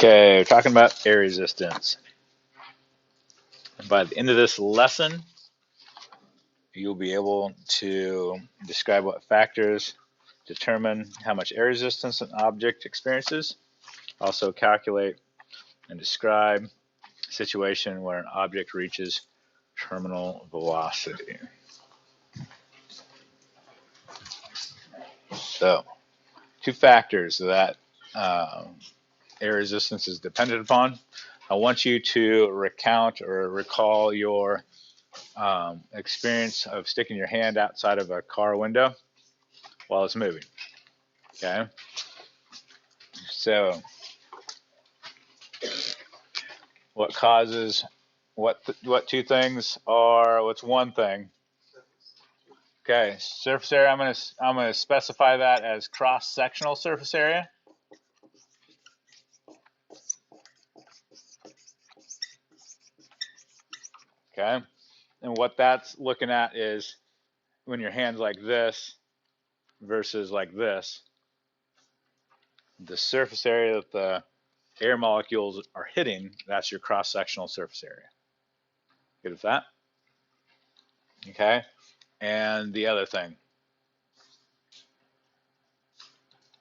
Okay, we're talking about air resistance. By the end of this lesson, you'll be able to describe what factors determine how much air resistance an object experiences. Also calculate and describe a situation where an object reaches terminal velocity. So, two factors that air resistance is dependent upon. I want you to recount or recall your experience of sticking your hand outside of a car window while it's moving. Okay, so what causes what two things are? What's one thing? Okay, surface area. I'm gonna specify that as cross-sectional surface area. Okay, and what that's looking at is when your hand's like this versus like this, the surface area that the air molecules are hitting, that's your cross-sectional surface area. Good with that? Okay, and the other thing,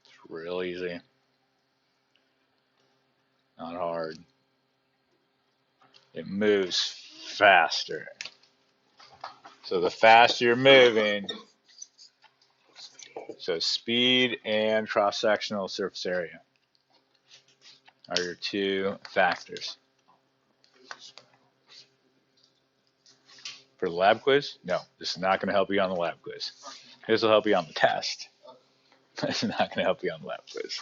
it's real easy, not hard. It moves faster. So the faster you're moving, so speed and cross-sectional surface area are your two factors. For the lab quiz? No, this is not going to help you on the lab quiz. This will help you on the test. This is not going to help you on the lab quiz.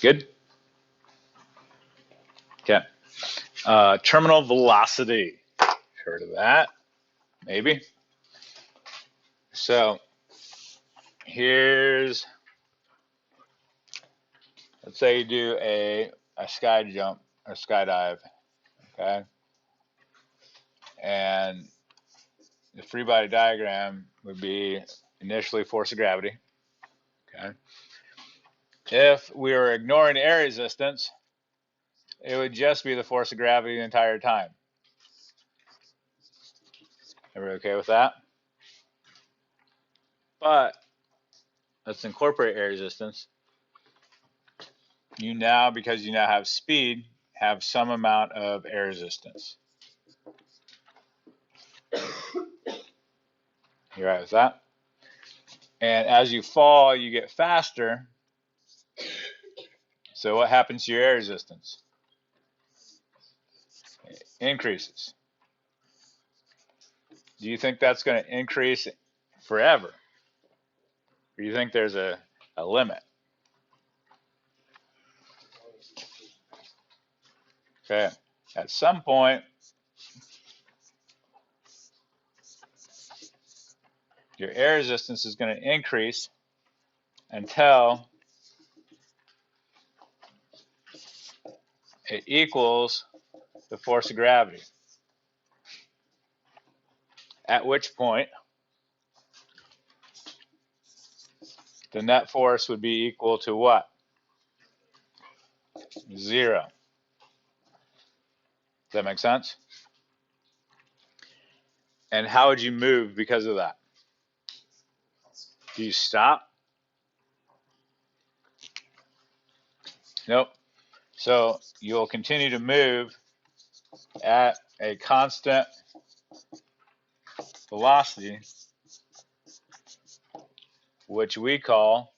Good? Okay. Terminal velocity. Heard of that? Maybe. So here's, let's say you do a sky jump or skydive, okay? And the free body diagram would be initially force of gravity, okay? If we were ignoring air resistance, it would just be the force of gravity the entire time. Everybody okay with that? But let's incorporate air resistance. You now, because you now have speed, have some amount of air resistance. You right with that? And as you fall, you get faster. So what happens to your air resistance? It increases. Do you think that's going to increase forever? Or do you think there's a limit? Okay. At some point, your air resistance is going to increase until it equals the force of gravity. At which point, the net force would be equal to what? 0. Does that make sense? And how would you move because of that? Do you stop? Nope. So you'll continue to move at a constant velocity, which we call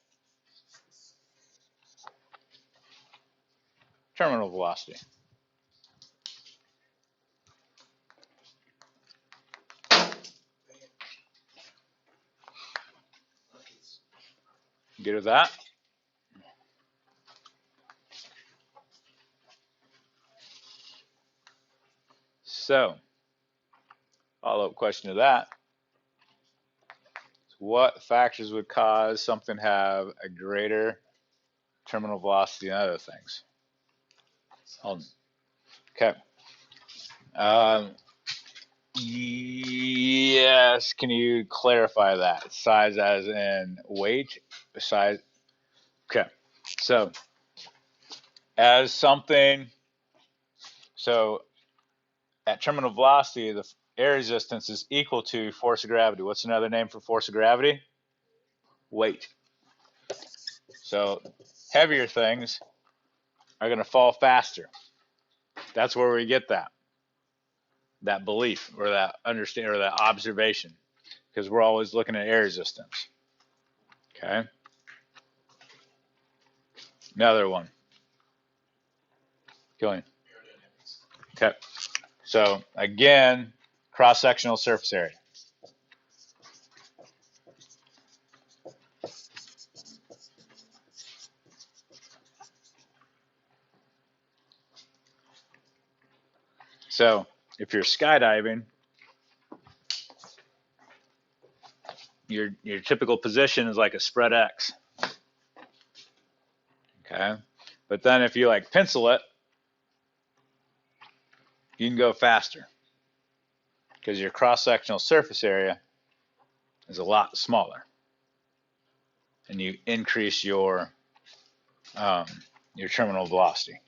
terminal velocity. Good with that? So, follow-up question to that. What factors would cause something to have a greater terminal velocity than other things? Okay. Yes, can you clarify that? Size as in weight? Size? Okay. So as something, so at terminal velocity, the air resistance is equal to force of gravity. What's another name for force of gravity? Weight. So heavier things are going to fall faster. That's where we get that belief or that understanding or that observation, because we're always looking at air resistance. Okay. Another one. Going. Okay. So again, cross-sectional surface area. So if you're skydiving, your typical position is like a spread X. Okay. But then if you like pencil it, you can go faster because your cross-sectional surface area is a lot smaller, and you increase your terminal velocity.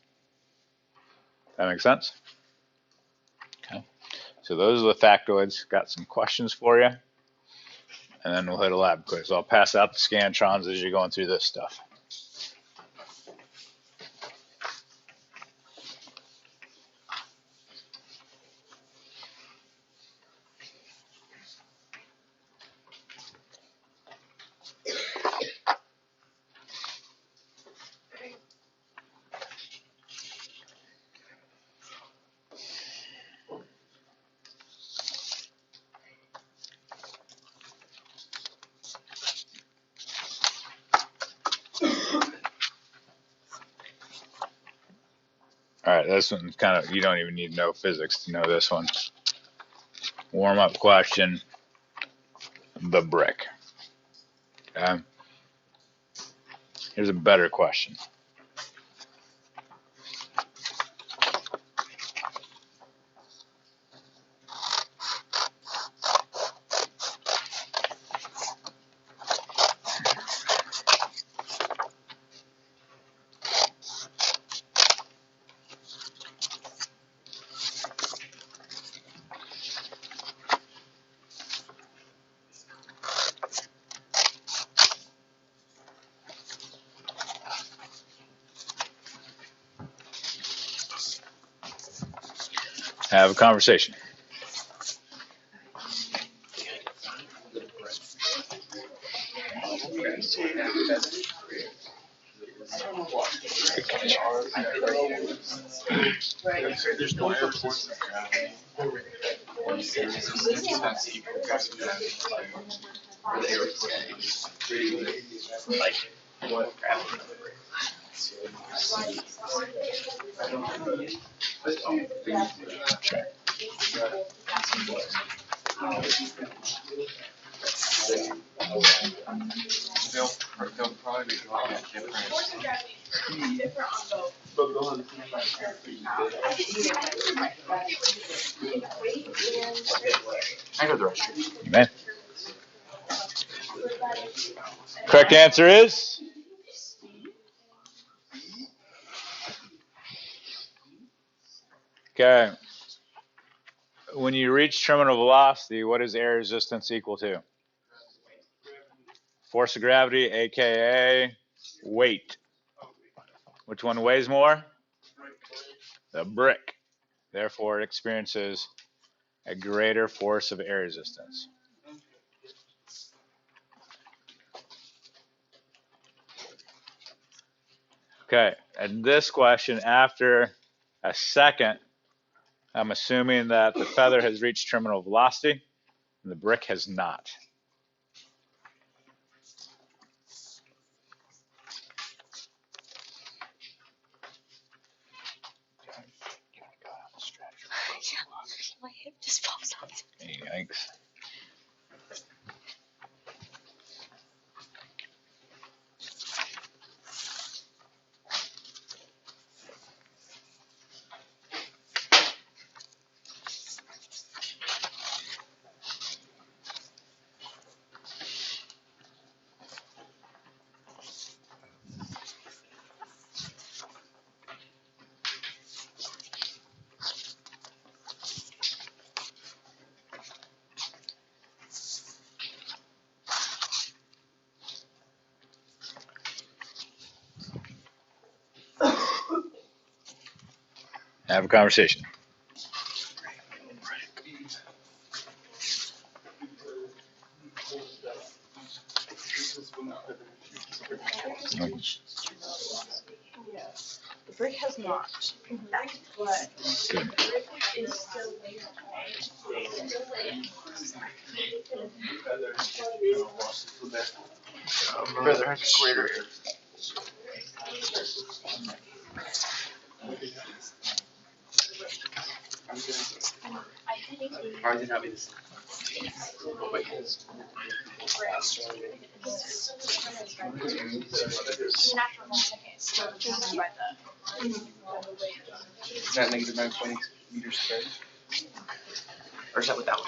That makes sense? Okay. So those are the factoids. Got some questions for you, and then we'll hit a lab quiz. So I'll pass out the Scantrons as you're going through this stuff. All right, this one's kind of, you don't even need to know physics to know this one. Warm-up question, the brick. Okay. Here's a better question. Have a conversation. There's no air force of gravity. That's equal to the air force. Like what gravity? They'll probably be drawing a different. I go the restroom. You may. Correct answer is okay. When you reach terminal velocity, what is air resistance equal to? Force of gravity, aka weight. Which one weighs more? The brick. Therefore, it experiences a greater force of air resistance. Okay, and this question, after a second, I'm assuming that the feather has reached terminal velocity and the brick has not. My hip just pops out. Yikes. Have a conversation. The brick has not. But Good. is still Brother has a greater ear. Why did it not be the same? Is that negative 9.8 meters squared? Or is that without?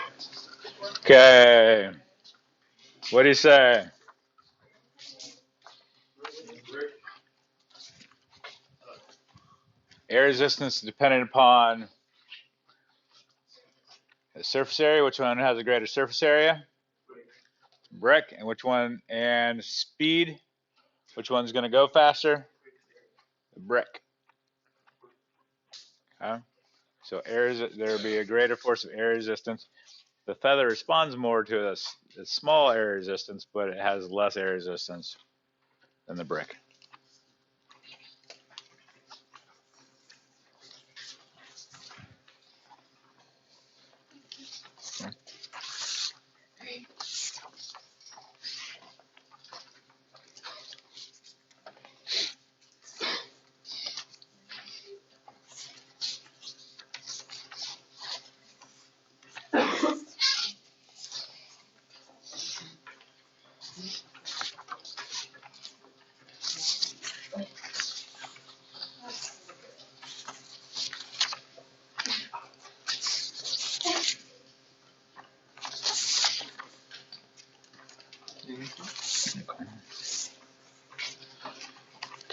Okay. What do you say? Air resistance is dependent upon the surface area. Which one has a greater surface area? Brick. And which one? And speed. Which one's going to go faster? The brick. Okay. So there will be a greater force of air resistance. The feather responds more to a small air resistance, but it has less air resistance than the brick.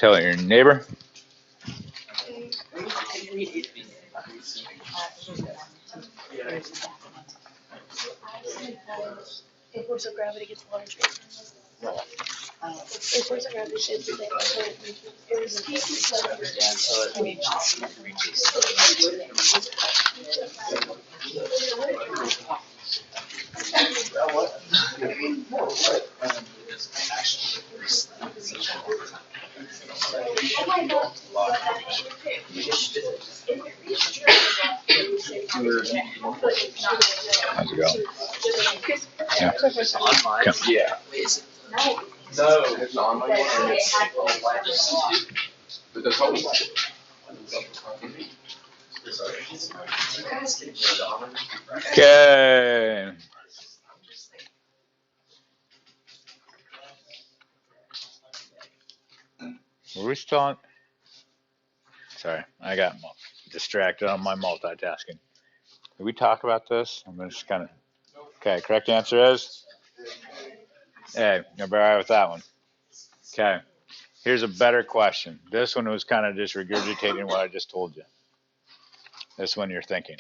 Tell your neighbor. the force of gravity gets larger. The force of gravity stays the same. So it was How's it going? Yeah. Online? Okay. Yeah. No, there's an online one and it's but there's always Okay. Were we still on? Sorry, I got distracted on my multitasking. Did we talk about this? I'm just kind of. Okay, correct answer is? Hey, you're all right with that one. Okay, here's a better question. This one was kind of just regurgitating what I just told you. This one you're thinking.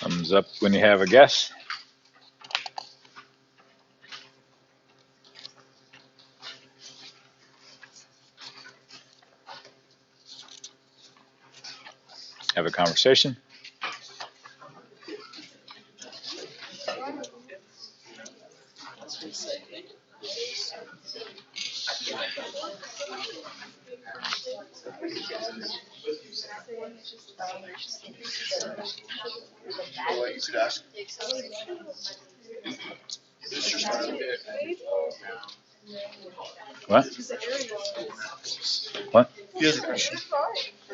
Thumbs up when you have a guess. Have a conversation. Well, you could ask. This just started. What? What? He has a question.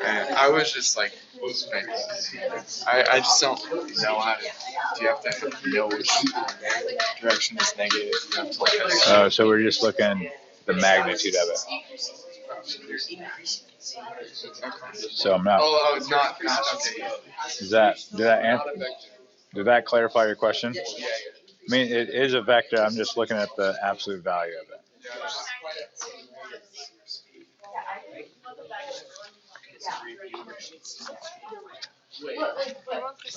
And I was just like, I just don't know how to. Do you have to know which direction is negative? You have to like. So we're just looking the magnitude of it. So I'm not. Oh, not okay. Did that clarify your question? I mean, it is a vector. I'm just looking at the absolute value of it.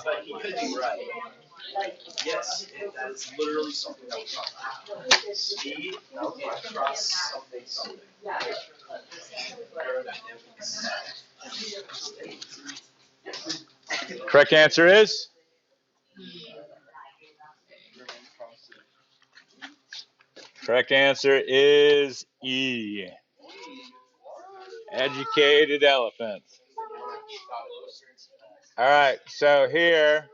But he could be right. Yes, that's literally something that we talk about. Speed across something. Correct answer is? Correct answer is E. Educated elephants. All right, so here.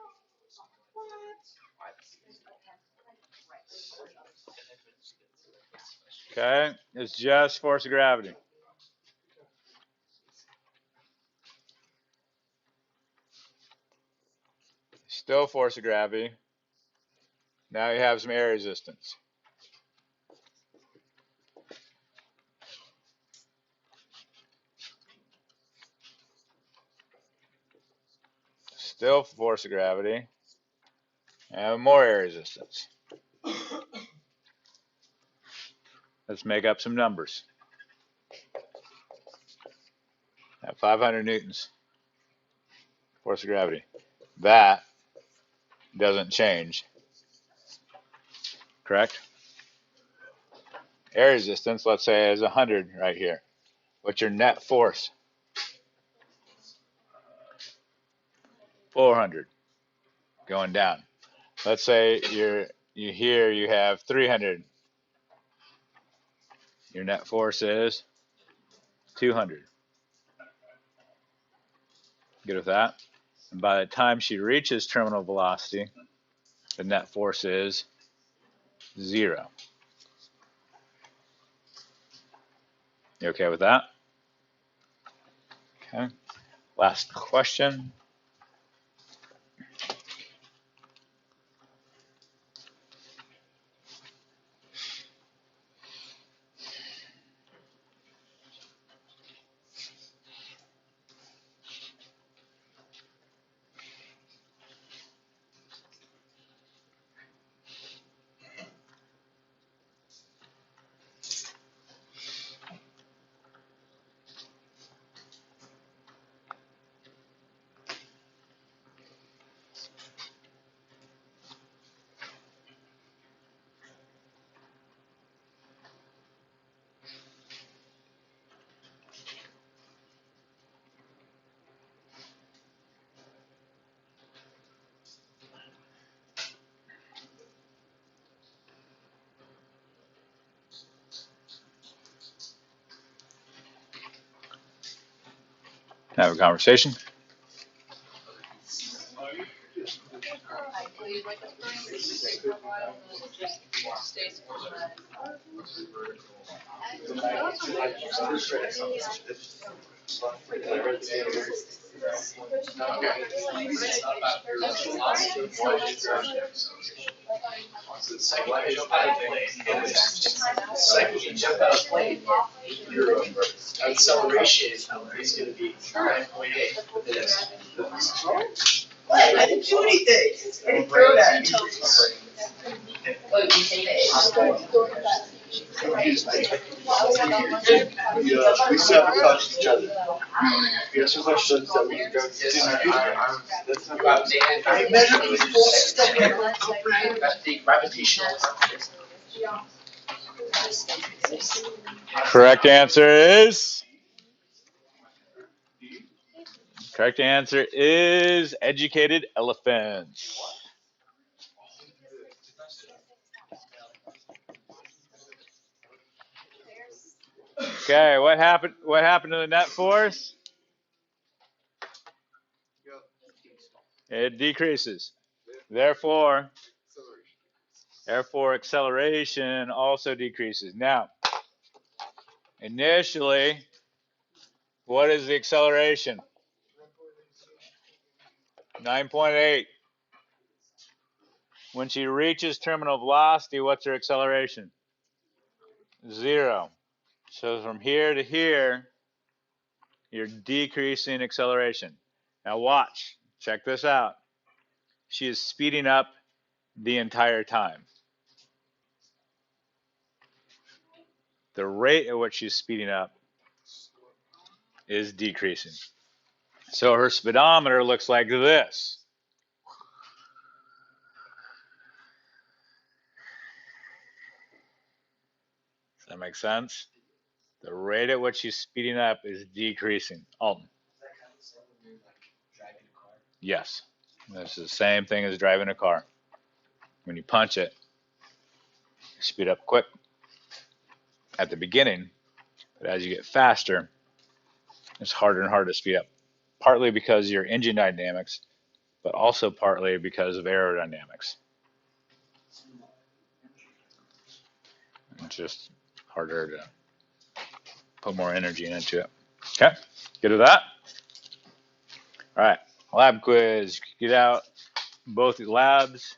Okay, it's just force of gravity. Still force of gravity. Now you have some air resistance. Still force of gravity. And more air resistance. Let's make up some numbers. At 500 newtons, force of gravity. That doesn't change. Correct? Air resistance, let's say, is 100 right here. What's your net force? 400 going down. Let's say you have 300. Your net force is 200. Good with that? And by the time she reaches terminal velocity, the net force is 0. You okay with that? Okay. Last question. Have a conversation. Your acceleration is going to be 9.8. I didn't do anything. I didn't throw that. We still have to touch each other. We have some questions that we can go to. I measure these forces that the gravitational. Correct answer is? Correct answer is educated elephants. Okay, what happened to the net force? It decreases. Therefore, acceleration also decreases. Now, initially, what is the acceleration? 9.8. When she reaches terminal velocity, what's her acceleration? 0. So from here to here, you're decreasing acceleration. Now watch. Check this out. She is speeding up the entire time. The rate at which she's speeding up is decreasing. So her speedometer looks like this. Does that make sense? The rate at which she's speeding up is decreasing. Alton. Yes. This is the same thing as driving a car. When you punch it, you speed up quick at the beginning, but as you get faster, it's harder and harder to speed up. Partly because of your engine dynamics, but also partly because of aerodynamics. It's just harder to put more energy into it. Okay, good with that? All right, lab quiz. Get out both the labs.